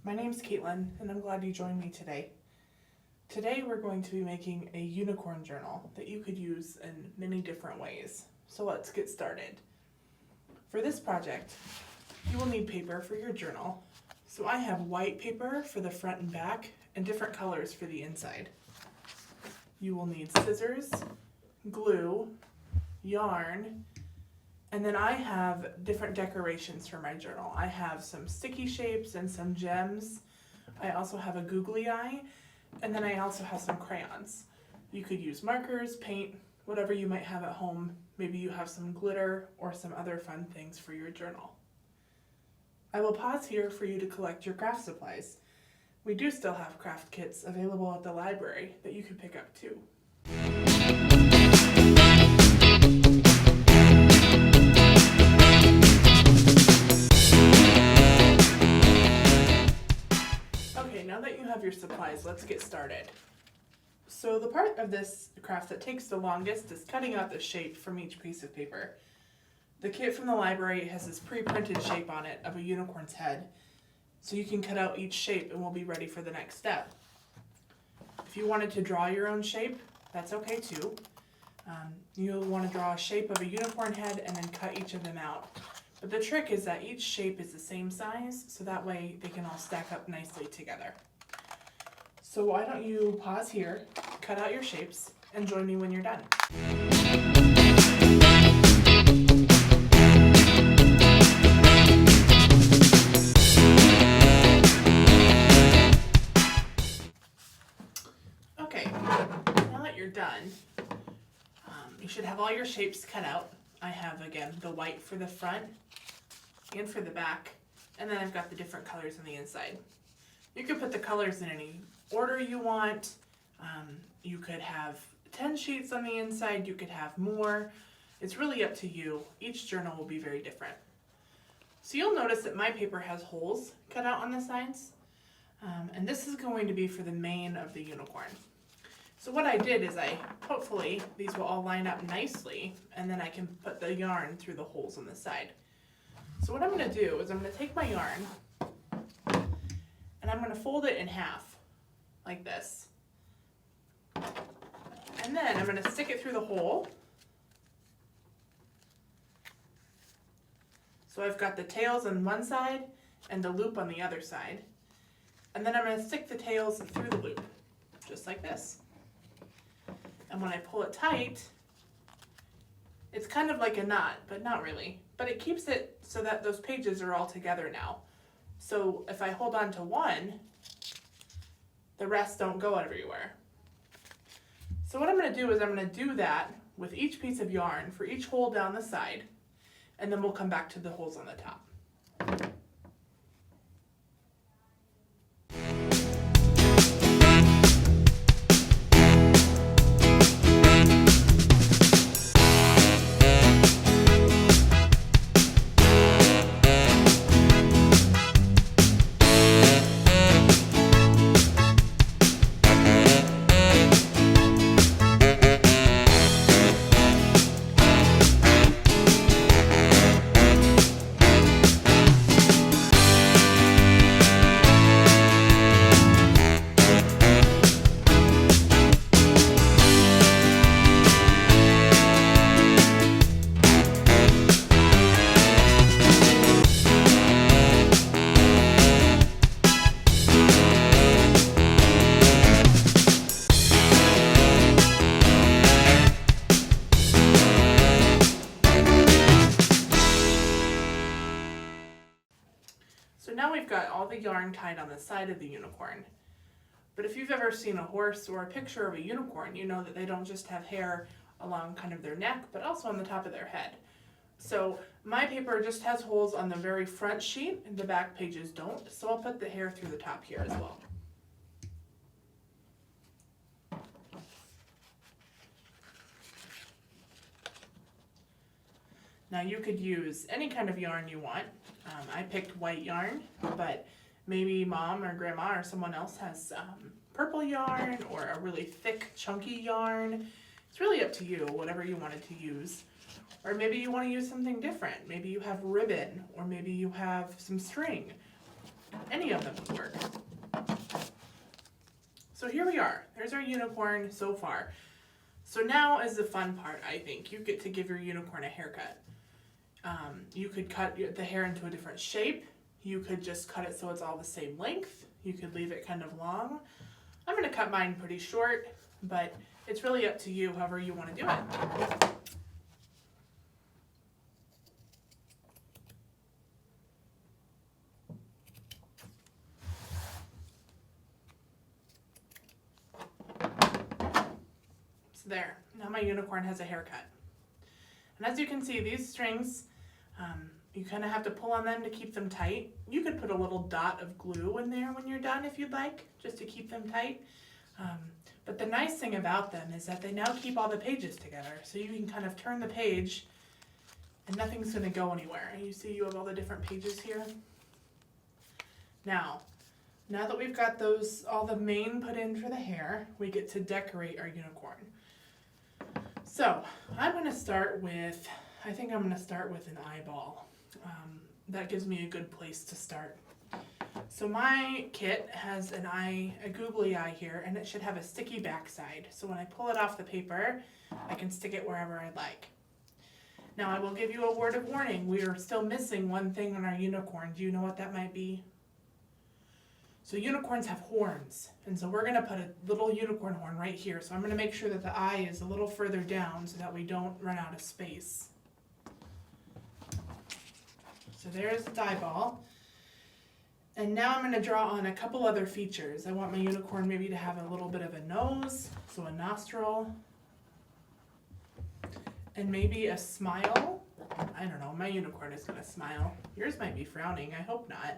My name's Caitlin, and I'm glad you joined me today. Today we're going to be making a unicorn journal that you could use in many different ways. So let's get started. For this project, you will need paper for your journal. So I have white paper for the front and back and different colors for the inside. You will need scissors, glue, yarn, and then I have different decorations for my journal. I have some sticky shapes and some gems. I also have a googly eye, and then I also have some crayons. You could use markers, paint, whatever you might have at home. Maybe you have some glitter or some other fun things for your journal. I will pause here for you to collect your craft supplies. We do still have craft kits available at the library that you can pick up too. Okay, now that you have your supplies, let's get started. So the part of this craft that takes the longest is cutting out the shape from each piece of paper. The kit from the library has this pre-printed shape on it of a unicorn's head, so you can cut out each shape and we'll be ready for the next step. If you wanted to draw your own shape, that's okay too. You'll want to draw a shape of a unicorn head and then cut each of them out. But the trick is that each shape is the same size, so that way they can all stack up nicely together. So why don't you pause here, cut out your shapes, and join me when you're done. Okay, now that you're done, you should have all your shapes cut out. I have, again, the white for the front and for the back, and then I've got the different colors on the inside. You could put the colors in any order you want. You could have 10 sheets on the inside, you could have more. It's really up to you. Each journal will be very different. So you'll notice that my paper has holes cut out on the sides, and this is going to be for the mane of the unicorn. So what I did is hopefully these will all line up nicely, and then I can put the yarn through the holes on the side. So what I'm going to do is I'm going to take my yarn and I'm going to fold it in half like this. And then I'm going to stick it through the hole. So I've got the tails on one side and the loop on the other side. And then I'm going to stick the tails through the loop, just like this. And when I pull it tight, it's kind of like a knot, but not really. But it keeps it so that those pages are all together now. So if I hold on to one, the rest don't go everywhere. So what I'm going to do is I'm going to do that with each piece of yarn for each hole down the side, and then we'll come back to the holes on the top. So now we've got all the yarn tied on the side of the unicorn. But if you've ever seen a horse or a picture of a unicorn, you know that they don't just have hair along kind of their neck, but also on the top of their head. So my paper just has holes on the very front sheet, and the back pages don't, so I'll put the hair through the top here as well. Now you could use any kind of yarn you want. I picked white yarn, but maybe mom or grandma or someone else has purple yarn or a really thick chunky yarn. It's really up to you, whatever you wanted to use. Or maybe you want to use something different. Maybe you have ribbon, or maybe you have some string. Any of them would work. So here we are. There's our unicorn so far. So now is the fun part, I think. You get to give your unicorn a haircut. You could cut the hair into a different shape. You could just cut it so it's all the same length. You could leave it kind of long. I'm going to cut mine pretty short, but it's really up to you however you want to do it. So there, now my unicorn has a haircut. And as you can see, these strings, you kind of have to pull on them to keep them tight. You could put a little dot of glue in there when you're done if you'd like, just to keep them tight. But the nice thing about them is that they now keep all the pages together. So you can kind of turn the page and nothing's going to go anywhere. You see you have all the different pages here. Now that we've got all the mane put in for the hair, we get to decorate our unicorn. So I'm going to start with, I think I'm going to start with an eyeball. That gives me a good place to start. So my kit has a googly eye here, and it should have a sticky backside. So when I pull it off the paper, I can stick it wherever I'd like. Now I will give you a word of warning. We are still missing one thing on our unicorn. Do you know what that might be? So unicorns have horns, and so we're going to put a little unicorn horn right here. So I'm going to make sure that the eye is a little further down so that we don't run out of space. So there's the die ball. And now I'm going to draw on a couple other features. I want my unicorn maybe to have a little bit of a nose, so a nostril, and maybe a smile. I don't know, my unicorn is going to smile. Yours might be frowning, I hope not.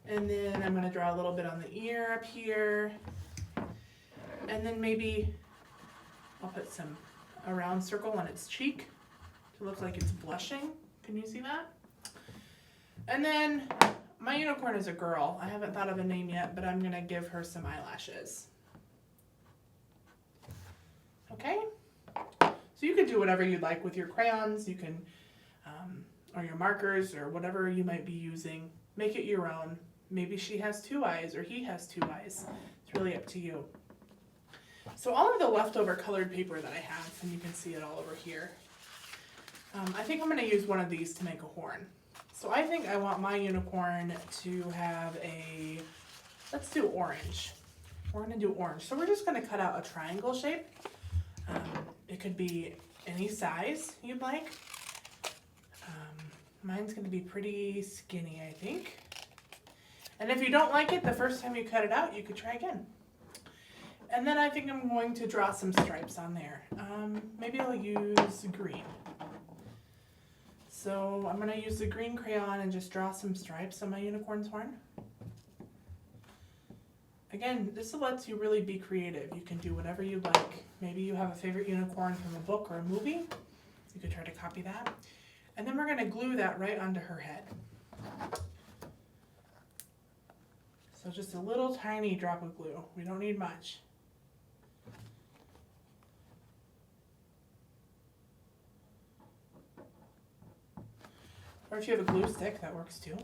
And then I'm going to draw a little bit on the ear up here. And then maybe I'll put a round circle on its cheek to look like it's blushing. Can you see that? And then my unicorn is a girl. I haven't thought of a name yet, but I'm going to give her some eyelashes. Okay? So you can do whatever you'd like with your crayons. You can, or your markers or whatever you might be using. Make it your own. Maybe she has 2 eyes or he has 2 eyes. It's really up to you. So all of the leftover colored paper that I have, and you can see it all over here, I think I'm going to use one of these to make a horn. So I think I want my unicorn to have let's do orange. We're going to do orange. So we're just going to cut out a triangle shape. It could be any size you'd like. Mine's going to be pretty skinny, I think. And if you don't like it the first time you cut it out, you could try again. And then I think I'm going to draw some stripes on there. Maybe I'll use green. So I'm going to use the green crayon and just draw some stripes on my unicorn's horn. Again, this lets you really be creative. You can do whatever you like. Maybe you have a favorite unicorn from a book or a movie. You could try to copy that. And then we're going to glue that right onto her head. So just a little tiny drop of glue. We don't need much. Or if you have a glue stick, that works too.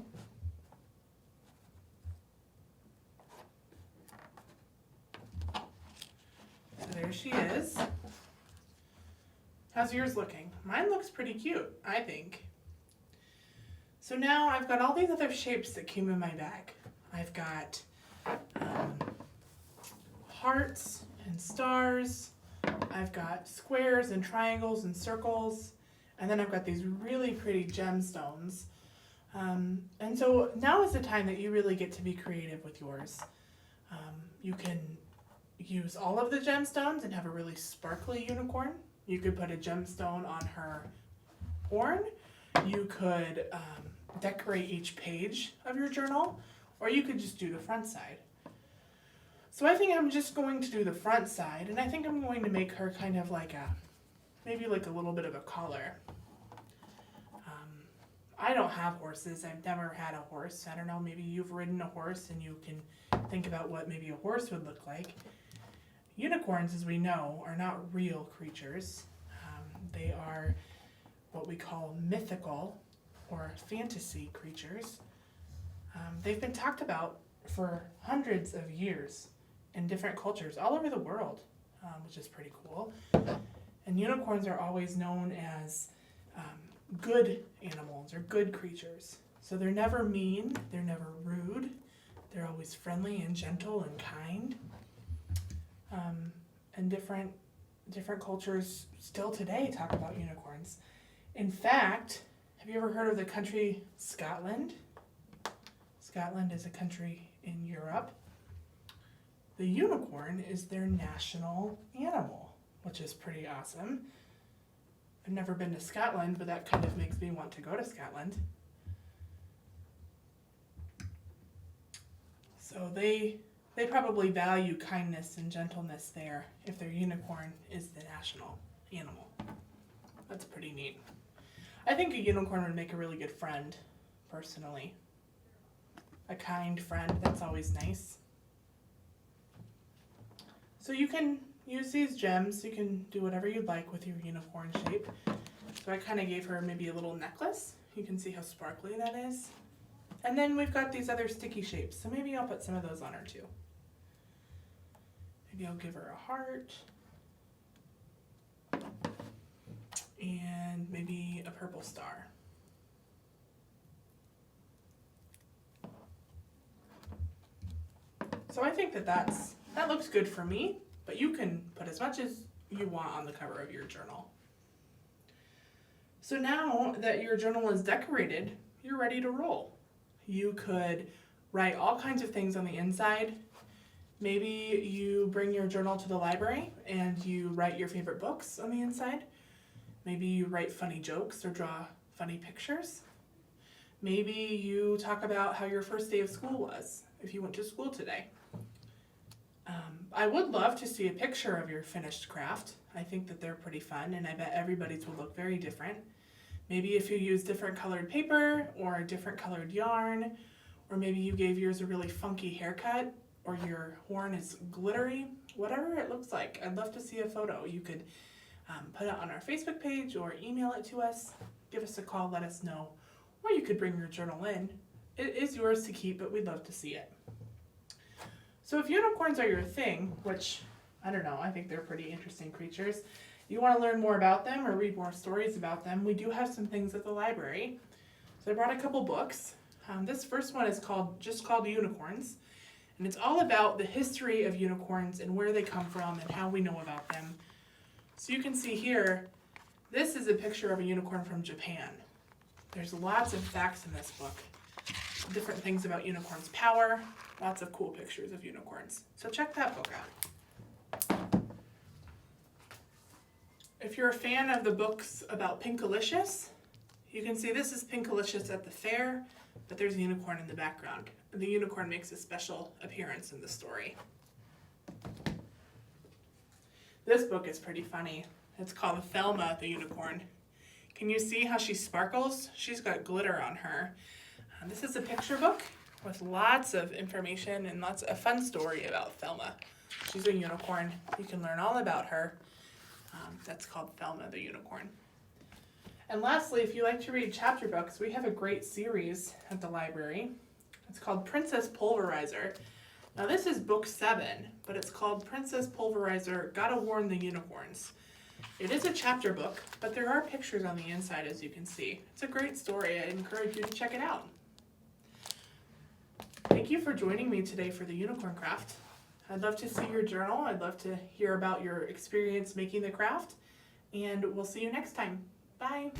So there she is. How's yours looking? Mine looks pretty cute, I think. So now I've got all these other shapes that came in my bag. I've got hearts and stars. I've got squares and triangles and circles. And then I've got these really pretty gemstones. And so now is the time that you really get to be creative with yours. You can use all of the gemstones and have a really sparkly unicorn. You could put a gemstone on her horn. You could decorate each page of your journal, or you could just do the front side. So I think I'm just going to do the front side, and I think I'm going to make her kind of like maybe like a little bit of a collar. I don't have horses. I've never had a horse. I don't know, maybe you've ridden a horse and you can think about what maybe a horse would look like. Unicorns, as we know, are not real creatures. They are what we call mythical or fantasy creatures. They've been talked about for hundreds of years in different cultures all over the world, which is pretty cool. And unicorns are always known as good animals or good creatures. So they're never mean, they're never rude, they're always friendly and gentle and kind. And different cultures still today talk about unicorns. In fact, have you ever heard of the country Scotland? Scotland is a country in Europe. The unicorn is their national animal, which is pretty awesome. I've never been to Scotland, but that kind of makes me want to go to Scotland. So they probably value kindness and gentleness there if their unicorn is the national animal. That's pretty neat. I think a unicorn would make a really good friend, personally. A kind friend, that's always nice. So you can use these gems, you can do whatever you'd like with your unicorn shape. So I kind of gave her maybe a little necklace. You can see how sparkly that is. And then we've got these other sticky shapes, so maybe I'll put some of those on her too. Maybe I'll give her a heart. And maybe a purple star. So I think that looks good for me, but you can put as much as you want on the cover of your journal. So now that your journal is decorated, you're ready to roll. You could write all kinds of things on the inside. Maybe you bring your journal to the library and you write your favorite books on the inside. Maybe you write funny jokes or draw funny pictures. Maybe you talk about how your first day of school was, if you went to school today. I would love to see a picture of your finished craft. I think that they're pretty fun, and I bet everybody's will look very different. Maybe if you use different colored paper or a different colored yarn, or maybe you gave yours a really funky haircut, or your horn is glittery, whatever it looks like. I'd love to see a photo. You could put it on our Facebook page or email it to us, give us a call, let us know, or you could bring your journal in. It is yours to keep, but we'd love to see it. So if unicorns are your thing, which, I don't know, I think they're pretty interesting creatures, you want to learn more about them or read more stories about them, we do have some things at the library. So I brought a couple books. This first one is called Unicorns, and it's all about the history of unicorns and where they come from and how we know about them. So you can see here, this is a picture of a unicorn from Japan. There's lots of facts in this book. Different things about unicorns' power, lots of cool pictures of unicorns. So check that book out. If you're a fan of the books about Pinkalicious, you can see this is Pinkalicious at the fair, but there's a unicorn in the background. The unicorn makes a special appearance in the story. This book is pretty funny. It's called Thelma the Unicorn. Can you see how she sparkles? She's got glitter on her. This is a picture book with lots of information and a fun story about Thelma. She's a unicorn. You can learn all about her. That's called Thelma the Unicorn. And lastly, if you like to read chapter books, we have a great series at the library. It's called Princess Pulverizer. Now this is book 7, but it's called Princess Pulverizer, Gotta Warn the Unicorns. It is a chapter book, but there are pictures on the inside, as you can see. It's a great story. I encourage you to check it out. Thank you for joining me today for the unicorn craft. I'd love to see your journal. I'd love to hear about your experience making the craft, and we'll see you next time. Bye.